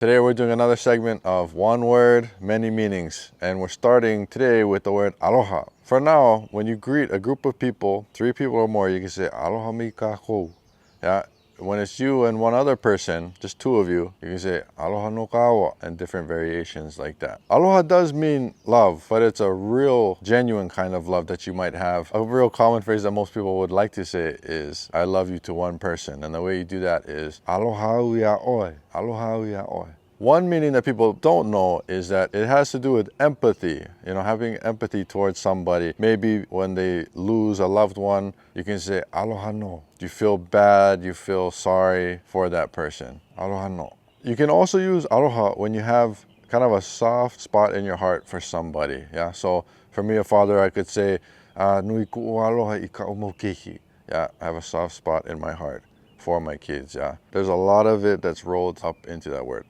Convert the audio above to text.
Today we're doing another segment of one word, many meanings, and we're starting today with the word aloha. For now, when you greet a group of people, 3 people or more, you can say aloha me kākou. Yeah. When it's you and one other person, just 2 of you, you can say aloha no kawa, and different variations like that. Aloha does mean love, but it's a real genuine kind of love that you might have. A real common phrase that most people would like to say is I love you to one person, and the way you do that is aloha ia'oe, aloha ia'oe. One meaning that people don't know is that it has to do with empathy, having empathy towards somebody. Maybe when they lose a loved one, you can say aloha no. You feel bad, you feel sorry for that person. Aloha no. You can also use aloha when you have kind of a soft spot in your heart for somebody. Yeah. So for me, a father, I could say, nui ku'u aloha I ka omokehi. Yeah, I have a soft spot in my heart for my kids. Yeah. There's a lot of it that's rolled up into that word.